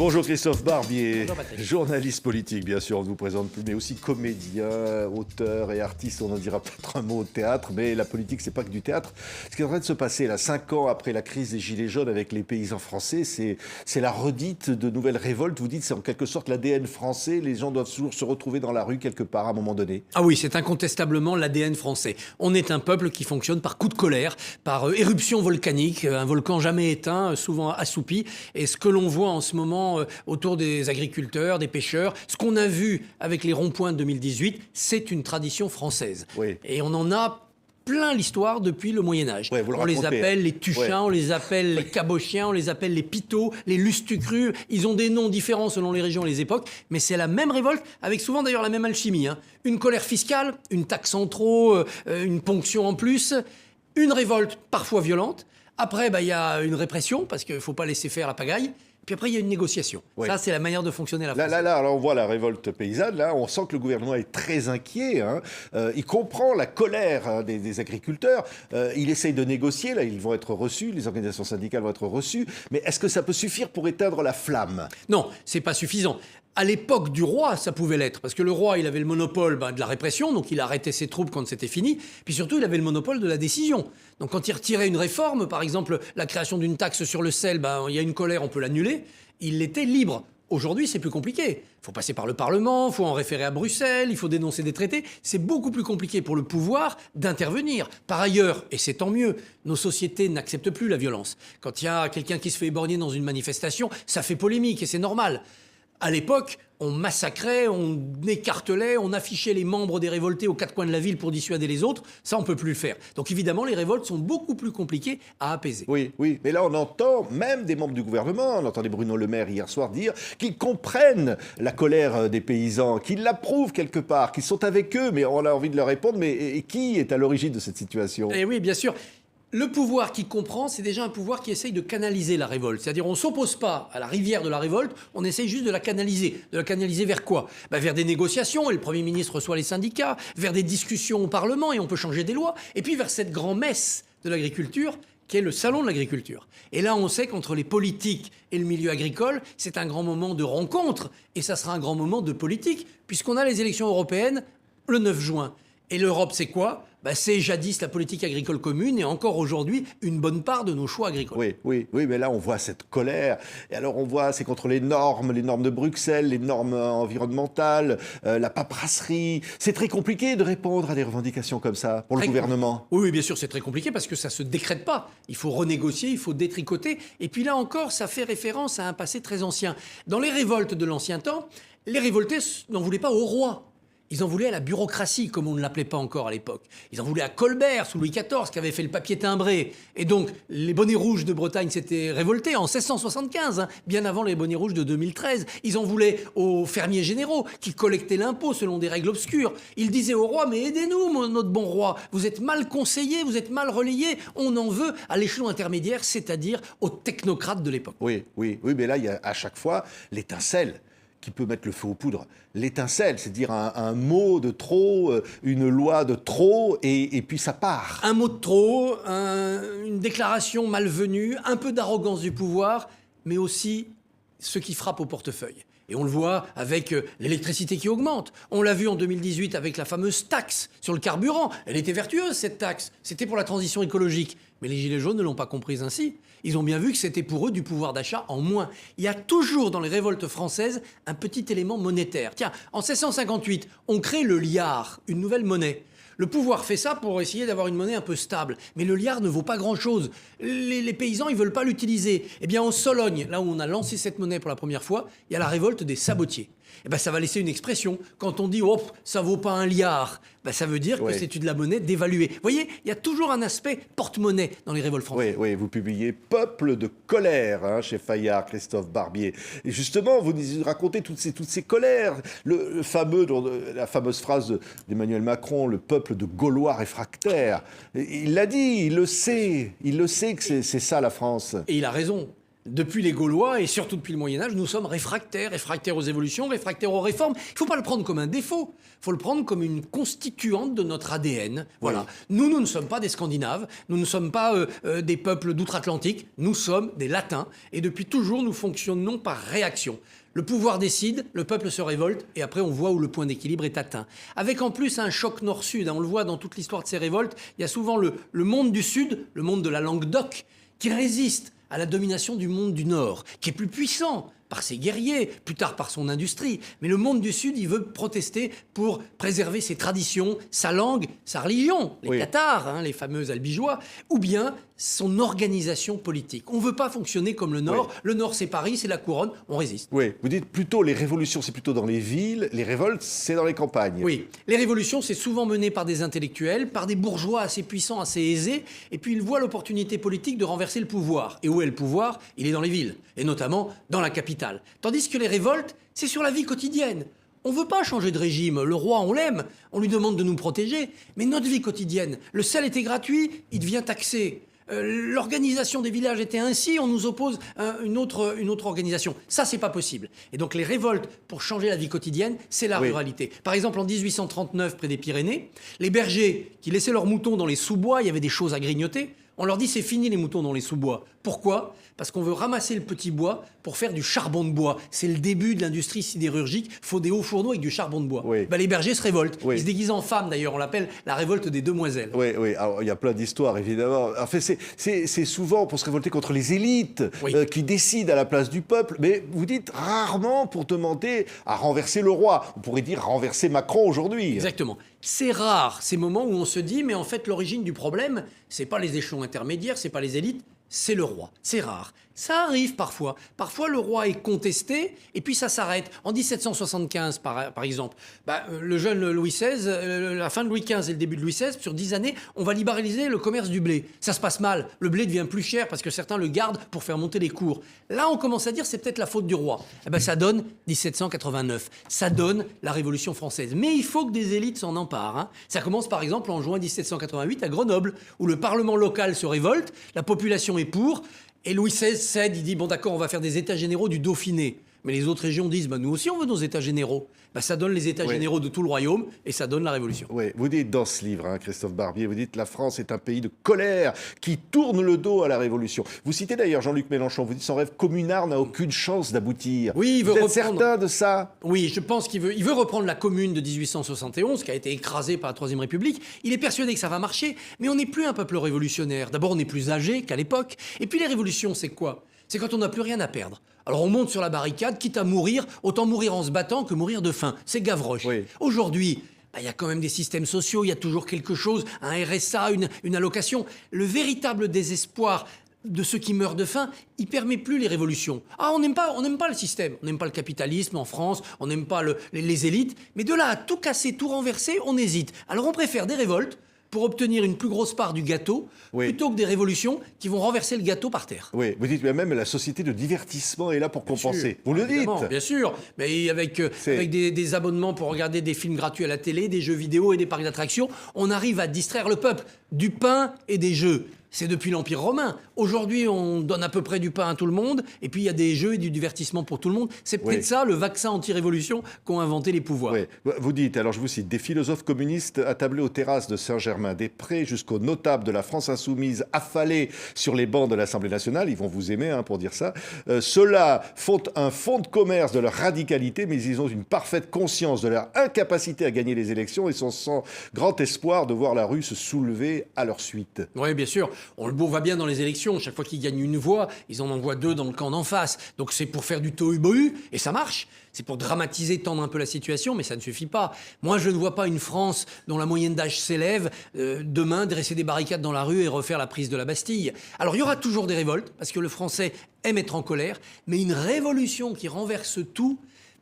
Bonjour Christophe Barbier, Bonjour Patrick. Journaliste politique bien sûr, on ne vous présente plus, mais aussi comédien, auteur et artiste, on en dira peut-être un mot au théâtre, mais la politique c'est pas que du théâtre. Ce qui est en train de se passer là, 5 ans après la crise des Gilets jaunes avec les paysans français, c'est la redite de nouvelles révoltes, vous dites c'est en quelque sorte l'ADN français, les gens doivent toujours se retrouver dans la rue quelque part à un moment donné. Ah oui, c'est incontestablement l'ADN français. On est un peuple qui fonctionne par coup de colère, par éruption volcanique, un volcan jamais éteint, souvent assoupi. Et ce que l'on voit en ce moment autour des agriculteurs, des pêcheurs, ce qu'on a vu avec les ronds-points de 2018, c'est une tradition française. Oui. Et on en a plein l'histoire depuis le Moyen-Âge. Ouais, vous le on les racontez. appelle les Tuchins, Ouais. on les appelle les Cabochiens, on les appelle les Pitots, les Lustucrus. Ils ont des noms différents selon les régions et les époques, mais c'est la même révolte, avec souvent d'ailleurs la même alchimie. Une colère fiscale, une taxe en trop, une ponction en plus, une révolte parfois violente. Après, y a une répression, parce qu'il ne faut pas laisser faire la pagaille. Puis après, il y a une négociation. Oui. Ça, c'est la manière de fonctionner à la France. Là, alors on voit la révolte paysanne, là, on sent que le gouvernement est très inquiet, il comprend la colère des agriculteurs, il essaye de négocier, là, ils vont être reçus, les organisations syndicales vont être reçues, mais est-ce que ça peut suffire pour éteindre la flamme ? Non, c'est pas suffisant. À l'époque du roi, ça pouvait l'être, parce que le roi, il avait le monopole de la répression, donc il arrêtait ses troupes quand c'était fini, puis surtout, il avait le monopole de la décision. Donc quand il retirait une réforme, par exemple la création d'une taxe sur le sel, il y a une colère, on peut l'annuler, il était libre. Aujourd'hui, c'est plus compliqué. Il faut passer par le Parlement, il faut en référer à Bruxelles, il faut dénoncer des traités. C'est beaucoup plus compliqué pour le pouvoir d'intervenir. Par ailleurs, et c'est tant mieux, nos sociétés n'acceptent plus la violence. Quand il y a quelqu'un qui se fait éborgner dans une manifestation, ça fait polémique et c'est normal. À l'époque, on massacrait, on écartelait, on affichait les membres des révoltés aux quatre coins de la ville pour dissuader les autres. Ça, on ne peut plus le faire. Donc évidemment, les révoltes sont beaucoup plus compliquées à apaiser. Oui, mais là on entend même des membres du gouvernement, on entendait Bruno Le Maire hier soir dire qu'ils comprennent la colère des paysans, qu'ils l'approuvent quelque part, qu'ils sont avec eux, mais on a envie de leur répondre, mais et qui est à l'origine de cette situation ? Et oui, bien sûr. Le pouvoir qui comprend, c'est déjà un pouvoir qui essaye de canaliser la révolte. C'est-à-dire, on ne s'oppose pas à la rivière de la révolte, on essaye juste de la canaliser. De la canaliser vers quoi ? Vers des négociations, et le Premier ministre reçoit les syndicats, vers des discussions au Parlement, et on peut changer des lois, et puis vers cette grand-messe de l'agriculture, qui est le salon de l'agriculture. Et là, on sait qu'entre les politiques et le milieu agricole, c'est un grand moment de rencontre, et ça sera un grand moment de politique, puisqu'on a les élections européennes le 9 juin. Et l'Europe, c'est quoi ? C'est jadis la politique agricole commune et encore aujourd'hui une bonne part de nos choix agricoles. Oui, mais là on voit cette colère. Et alors on voit, c'est contre les normes de Bruxelles, les normes environnementales, la paperasserie. C'est très compliqué de répondre à des revendications comme ça pour le gouvernement. Oui, bien sûr, c'est très compliqué parce que ça ne se décrète pas. Il faut renégocier, il faut détricoter. Et puis là encore, ça fait référence à un passé très ancien. Dans les révoltes de l'ancien temps, les révoltés n'en voulaient pas au roi. Ils en voulaient à la bureaucratie, comme on ne l'appelait pas encore à l'époque. Ils en voulaient à Colbert, sous Louis XIV, qui avait fait le papier timbré. Et donc, les bonnets rouges de Bretagne s'étaient révoltés en 1675, bien avant les bonnets rouges de 2013. Ils en voulaient aux fermiers généraux, qui collectaient l'impôt selon des règles obscures. Ils disaient au roi, mais aidez-nous, notre bon roi. Vous êtes mal conseillé, vous êtes mal relayé. On en veut à l'échelon intermédiaire, c'est-à-dire aux technocrates de l'époque. Oui, mais là, il y a à chaque fois l'étincelle qui peut mettre le feu aux poudres. L'étincelle, c'est dire un mot de trop, une loi de trop, et puis ça part. Un mot de trop, une déclaration malvenue, un peu d'arrogance du pouvoir, mais aussi ce qui frappe au portefeuille. Et on le voit avec l'électricité qui augmente. On l'a vu en 2018 avec la fameuse taxe sur le carburant. Elle était vertueuse, cette taxe. C'était pour la transition écologique. Mais les Gilets jaunes ne l'ont pas comprise ainsi. Ils ont bien vu que c'était pour eux du pouvoir d'achat en moins. Il y a toujours dans les révoltes françaises un petit élément monétaire. Tiens, en 1658, on crée le liard, une nouvelle monnaie. Le pouvoir fait ça pour essayer d'avoir une monnaie un peu stable. Mais le liard ne vaut pas grand-chose. Les paysans, ils veulent pas l'utiliser. Eh bien, en Sologne, là où on a lancé cette monnaie pour la première fois, il y a la révolte des sabotiers. Eh bien, ça va laisser une expression. Quand on dit « oh, ça vaut pas un liard », ça veut dire que c'est de la monnaie dévaluée. Vous voyez, il y a toujours un aspect porte-monnaie dans les révoltes françaises. Oui, vous publiez « Peuple de colère » chez Fayard, Christophe Barbier. Et justement, vous racontez toutes ces colères. La fameuse phrase d'Emmanuel Macron, « le peuple de Gaulois réfractaires ». Il l'a dit, il le sait que c'est ça la France. Et il a raison. Depuis les Gaulois et surtout depuis le Moyen-Âge, nous sommes réfractaires aux évolutions, réfractaires aux réformes. Il ne faut pas le prendre comme un défaut, il faut le prendre comme une constituante de notre ADN. Voilà. Oui. Nous ne sommes pas des Scandinaves, nous ne sommes pas des peuples d'outre-Atlantique, nous sommes des Latins. Et depuis toujours, nous fonctionnons par réaction. Le pouvoir décide, le peuple se révolte, et après on voit où le point d'équilibre est atteint. Avec en plus un choc nord-sud, on le voit dans toute l'histoire de ces révoltes, il y a souvent le monde du Sud, le monde de la Languedoc, qui résiste à la domination du monde du Nord, qui est plus puissant par ses guerriers, plus tard par son industrie. Mais le monde du Sud, il veut protester pour préserver ses traditions, sa langue, sa religion, les Cathares, les fameux albigeois, ou bien son organisation politique. On ne veut pas fonctionner comme le Nord. Le Nord, c'est Paris, c'est la couronne, on résiste. Oui, vous dites plutôt les révolutions, c'est plutôt dans les villes, les révoltes, c'est dans les campagnes. Oui, les révolutions, c'est souvent mené par des intellectuels, par des bourgeois assez puissants, assez aisés, et puis ils voient l'opportunité politique de renverser le pouvoir. Et où est le pouvoir? Il est dans les villes, et notamment dans la capitale. Tandis que les révoltes, c'est sur la vie quotidienne. On ne veut pas changer de régime, le roi on l'aime, on lui demande de nous protéger, mais notre vie quotidienne, le sel était gratuit, il devient taxé. L'organisation des villages était ainsi, on nous oppose une autre organisation. Ça, c'est pas possible. Et donc les révoltes pour changer la vie quotidienne, c'est la ruralité. Par exemple, en 1839, près des Pyrénées, les bergers qui laissaient leurs moutons dans les sous-bois, il y avait des choses à grignoter. On leur dit c'est fini les moutons dans les sous-bois. Pourquoi? Parce qu'on veut ramasser le petit bois pour faire du charbon de bois. C'est le début de l'industrie sidérurgique. Il faut des hauts fourneaux avec du charbon de bois. Les bergers se révoltent. Ils se déguisent en femmes d'ailleurs. On l'appelle la révolte des demoiselles. Oui. Alors, il y a plein d'histoires évidemment. En fait, c'est souvent pour se révolter contre les élites qui décident à la place du peuple. Mais vous dites rarement pour demander à renverser le roi. On pourrait dire renverser Macron aujourd'hui. Exactement. C'est rare ces moments où on se dit mais en fait l'origine du problème, c'est pas les échelons intermédiaires, c'est pas les élites, c'est le roi. C'est rare. Ça arrive parfois. Parfois, le roi est contesté et puis ça s'arrête. En 1775, par exemple, le jeune Louis XVI, la fin de Louis XV et le début de Louis XVI, sur 10 années, on va libéraliser le commerce du blé. Ça se passe mal. Le blé devient plus cher parce que certains le gardent pour faire monter les cours. Là, on commence à dire c'est peut-être la faute du roi. Ça donne 1789. Ça donne la Révolution française. Mais il faut que des élites s'en emparent. Ça commence par exemple en juin 1788 à Grenoble, où le Parlement local se révolte, la population est pour, et Louis XVI cède, il dit bon d'accord, on va faire des états généraux du Dauphiné. Mais les autres régions disent nous aussi on veut nos états généraux. Ça donne les états généraux de tout le royaume et ça donne la Révolution. Oui, vous dites dans ce livre, Christophe Barbier, vous dites la France est un pays de colère qui tourne le dos à la Révolution. Vous citez d'ailleurs Jean-Luc Mélenchon, vous dites son rêve communard n'a aucune chance d'aboutir. Oui, il veut vous êtes certain de ça? Oui, je pense qu'il veut reprendre la commune de 1871, qui a été écrasée par la Troisième République. Il est persuadé que ça va marcher, mais on n'est plus un peuple révolutionnaire. D'abord, on est plus âgé qu'à l'époque. Et puis les révolutions, c'est quoi? C'est quand on n'a plus rien à perdre. Alors on monte sur la barricade, quitte à mourir, autant mourir en se battant que mourir de faim. C'est Gavroche. Aujourd'hui, il y a quand même des systèmes sociaux, il y a toujours quelque chose, un RSA, une allocation. Le véritable désespoir de ceux qui meurent de faim, il permet plus les révolutions. On n'aime pas le système, on n'aime pas le capitalisme en France, on n'aime pas les élites, mais de là à tout casser, tout renverser, on hésite. Alors on préfère des révoltes pour obtenir une plus grosse part du gâteau, plutôt que des révolutions qui vont renverser le gâteau par terre. Oui, vous dites même la société de divertissement est là pour compenser. Vous le dites. Bien sûr, mais avec des abonnements pour regarder des films gratuits à la télé, des jeux vidéo et des parcs d'attractions, on arrive à distraire le peuple du pain et des jeux. C'est depuis l'Empire romain. Aujourd'hui, on donne à peu près du pain à tout le monde, et puis il y a des jeux et du divertissement pour tout le monde. C'est peut-être ça, le vaccin anti-révolution qu'ont inventé les pouvoirs. Vous dites, alors je vous cite, des philosophes communistes attablés aux terrasses de Saint-Germain-des-Prés jusqu'aux notables de la France insoumise affalés sur les bancs de l'Assemblée nationale, ils vont vous aimer pour dire ça, ceux-là font un fonds de commerce de leur radicalité, mais ils ont une parfaite conscience de leur incapacité à gagner les élections et sont sans grand espoir de voir la rue se soulever à leur suite. Oui, bien sûr. On le voit bien dans les élections. Chaque fois qu'ils gagnent une voix, ils en envoient 2 dans le camp d'en face. Donc c'est pour faire du tohu-bohu, et ça marche. C'est pour dramatiser, tendre un peu la situation, mais ça ne suffit pas. Moi, je ne vois pas une France dont la moyenne d'âge s'élève demain dresser des barricades dans la rue et refaire la prise de la Bastille. Alors, il y aura toujours des révoltes, parce que le Français aime être en colère, mais une révolution qui renverse tout,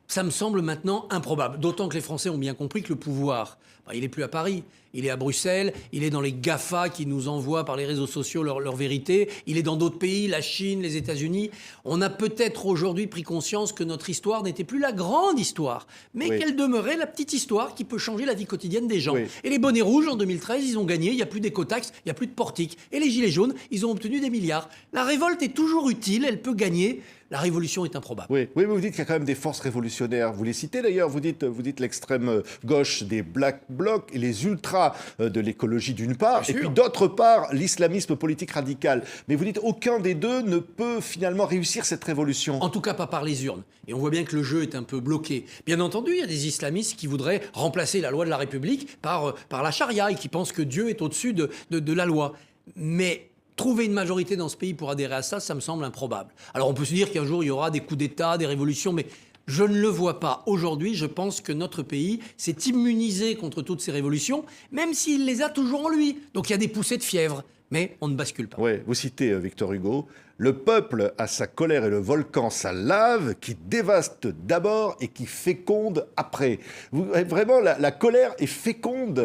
ça me semble maintenant improbable. D'autant que les Français ont bien compris que le pouvoir, Il n'est plus à Paris, il est à Bruxelles, il est dans les GAFA qui nous envoient par les réseaux sociaux leur vérité, il est dans d'autres pays, la Chine, les États-Unis. On a peut-être aujourd'hui pris conscience que notre histoire n'était plus la grande histoire, mais qu'elle demeurait la petite histoire qui peut changer la vie quotidienne des gens. Et les bonnets rouges, en 2013, ils ont gagné, il n'y a plus d'écotaxe, il n'y a plus de portique. Et les gilets jaunes, ils ont obtenu des milliards. La révolte est toujours utile, elle peut gagner. La révolution est improbable. Oui, mais vous dites qu'il y a quand même des forces révolutionnaires. Vous les citez d'ailleurs, vous dites l'extrême gauche des Black Blocs et les ultras de l'écologie d'une part, et puis d'autre part l'islamisme politique radical. Mais vous dites aucun des deux ne peut finalement réussir cette révolution. En tout cas pas par les urnes. Et on voit bien que le jeu est un peu bloqué. Bien entendu, il y a des islamistes qui voudraient remplacer la loi de la République par la charia et qui pensent que Dieu est au-dessus de la loi. Mais trouver une majorité dans ce pays pour adhérer à ça, ça me semble improbable. Alors on peut se dire qu'un jour il y aura des coups d'État, des révolutions, mais je ne le vois pas. Aujourd'hui, je pense que notre pays s'est immunisé contre toutes ces révolutions, même s'il les a toujours en lui. Donc il y a des poussées de fièvre, mais on ne bascule pas. Oui, vous citez Victor Hugo. Le peuple a sa colère et le volcan sa lave qui dévaste d'abord et qui féconde après. Vraiment, la colère est féconde.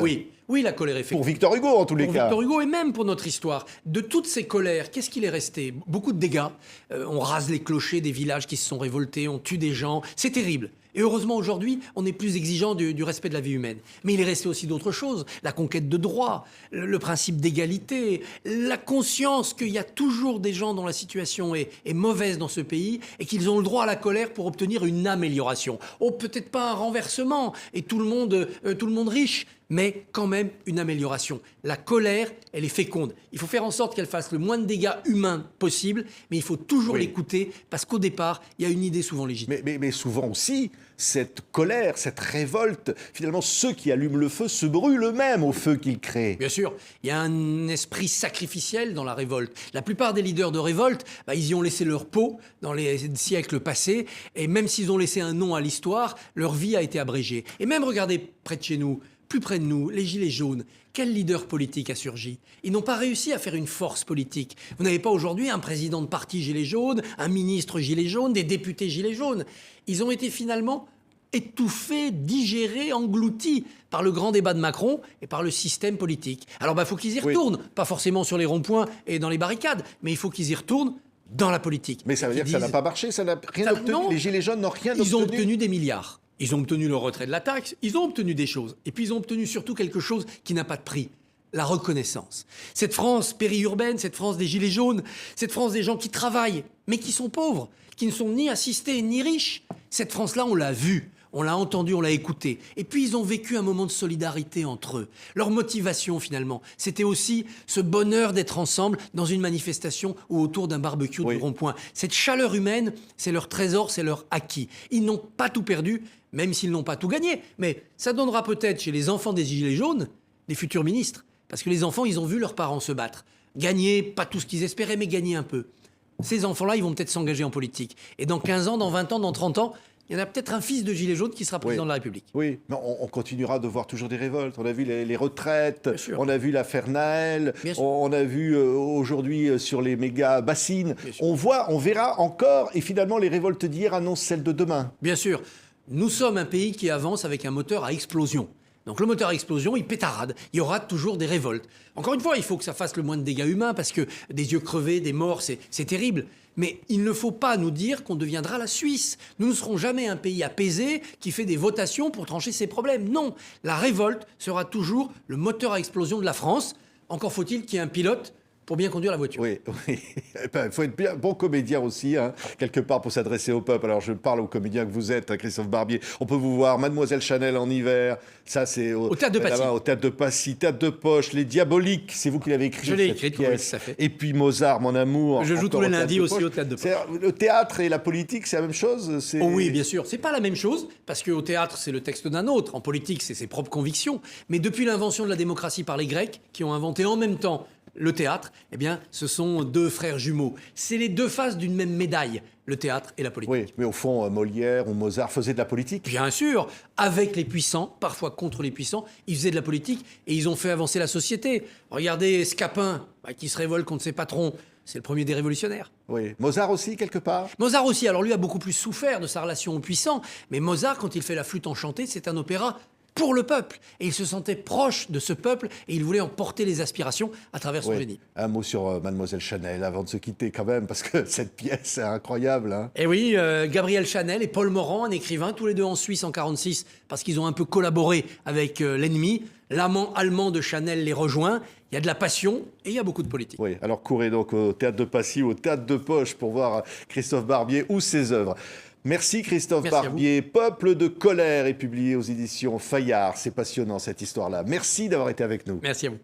Oui, la colère est féconde. Pour Victor Hugo, en tous les cas. Pour Victor Hugo et même pour notre histoire. De toutes ces colères, qu'est-ce qu'il est resté? Beaucoup de dégâts. On rase les clochers des villages qui se sont révoltés, on tue des gens. C'est terrible. Et heureusement, aujourd'hui, on est plus exigeant du respect de la vie humaine. Mais il est resté aussi d'autres choses. La conquête de droits, le principe d'égalité, la conscience qu'il y a toujours des gens dont la situation est mauvaise dans ce pays et qu'ils ont le droit à la colère pour obtenir une amélioration. Oh, peut-être pas un renversement et tout le monde riche, mais quand même une amélioration. La colère, elle est féconde. Il faut faire en sorte qu'elle fasse le moins de dégâts humains possible, mais il faut toujours l'écouter parce qu'au départ, il y a une idée souvent légitime. Mais souvent aussi, cette colère, cette révolte, finalement, ceux qui allument le feu se brûlent eux-mêmes au feu qu'ils créent. Bien sûr, il y a un esprit sacrificiel dans la révolte. La plupart des leaders de révolte, ils y ont laissé leur peau dans les siècles passés, et même s'ils ont laissé un nom à l'histoire, leur vie a été abrégée. Et même, regardez, près de chez nous, plus près de nous, les Gilets jaunes, quel leader politique a surgi? Ils n'ont pas réussi à faire une force politique. Vous n'avez pas aujourd'hui un président de parti Gilets jaunes, un ministre Gilets jaunes, des députés Gilets jaunes. Ils ont été finalement étouffés, digérés, engloutis par le grand débat de Macron et par le système politique. Alors il faut qu'ils y retournent, pas forcément sur les ronds-points et dans les barricades, mais il faut qu'ils y retournent dans la politique. Mais ça veut dire que ça n'a pas marché, ça n'a rien obtenu. Non, les Gilets jaunes n'ont rien obtenu. Ils ont obtenu des milliards. Ils ont obtenu le retrait de la taxe, ils ont obtenu des choses. Et puis ils ont obtenu surtout quelque chose qui n'a pas de prix, la reconnaissance. Cette France périurbaine, cette France des Gilets jaunes, cette France des gens qui travaillent, mais qui sont pauvres, qui ne sont ni assistés ni riches. Cette France-là, on l'a vue, on l'a entendue, on l'a écoutée. Et puis ils ont vécu un moment de solidarité entre eux. Leur motivation, finalement, c'était aussi ce bonheur d'être ensemble dans une manifestation ou autour d'un barbecue du rond-point. Cette chaleur humaine, c'est leur trésor, c'est leur acquis. Ils n'ont pas tout perdu, même s'ils n'ont pas tout gagné. Mais ça donnera peut-être chez les enfants des Gilets jaunes des futurs ministres. Parce que les enfants, ils ont vu leurs parents se battre. Gagner, pas tout ce qu'ils espéraient, mais gagner un peu. Ces enfants-là, ils vont peut-être s'engager en politique. Et dans 15 ans, dans 20 ans, dans 30 ans, il y en a peut-être un fils de Gilet jaune qui sera président de la République. Oui, mais on continuera de voir toujours des révoltes. On a vu les retraites, on a vu l'affaire Naël, on a vu aujourd'hui sur les méga bassines. On verra encore, et finalement les révoltes d'hier annoncent celles de demain. Bien sûr. Nous sommes un pays qui avance avec un moteur à explosion. Donc le moteur à explosion, il pétarade. Il y aura toujours des révoltes. Encore une fois, il faut que ça fasse le moins de dégâts humains parce que des yeux crevés, des morts, c'est terrible. Mais il ne faut pas nous dire qu'on deviendra la Suisse. Nous ne serons jamais un pays apaisé qui fait des votations pour trancher ses problèmes. Non, la révolte sera toujours le moteur à explosion de la France. Encore faut-il qu'il y ait un pilote pour bien conduire la voiture. Oui. Il faut être bien bon comédien aussi, quelque part, pour s'adresser au peuple. Alors, je parle au comédien que vous êtes, Christophe Barbier. On peut vous voir Mademoiselle Chanel en hiver. Ça, c'est au Théâtre de Passy. Au Théâtre de Passy, Théâtre de Poche, Les Diaboliques. C'est vous qui l'avez écrit. Je l'ai écrit, pièce. Oui, ça fait. Et puis Mozart, Mon amour. Je joue tous les lundis aussi au Théâtre de Poche. Le théâtre et la politique, c'est la même chose? Oh oui, bien sûr. C'est pas la même chose, parce qu'au théâtre, c'est le texte d'un autre. En politique, c'est ses propres convictions. Mais depuis l'invention de la démocratie par les Grecs, qui ont inventé en même temps le théâtre, eh bien, ce sont deux frères jumeaux. C'est les deux faces d'une même médaille, le théâtre et la politique. Oui, mais au fond, Molière ou Mozart faisaient de la politique. Bien sûr, avec les puissants, parfois contre les puissants, ils faisaient de la politique et ils ont fait avancer la société. Regardez Scapin, qui se révolte contre ses patrons. C'est le premier des révolutionnaires. Oui. Mozart aussi, quelque part? Mozart aussi. Alors lui a beaucoup plus souffert de sa relation aux puissants. Mais Mozart, quand il fait la flûte enchantée, c'est un opéra pour le peuple. Et il se sentait proche de ce peuple et il voulait en porter les aspirations à travers son génie. Un mot sur Mademoiselle Chanel avant de se quitter quand même, parce que cette pièce est incroyable. Hein. Et oui, Gabriel Chanel et Paul Morand, un écrivain, tous les deux en Suisse en 1946, parce qu'ils ont un peu collaboré avec l'ennemi. L'amant allemand de Chanel les rejoint. Il y a de la passion et il y a beaucoup de politique. Oui, alors courez donc au Théâtre de Passy, au Théâtre de Poche pour voir Christophe Barbier ou ses œuvres. Merci Christophe Barbier. Peuple de colère est publié aux éditions Fayard. C'est passionnant cette histoire-là. Merci d'avoir été avec nous. Merci à vous.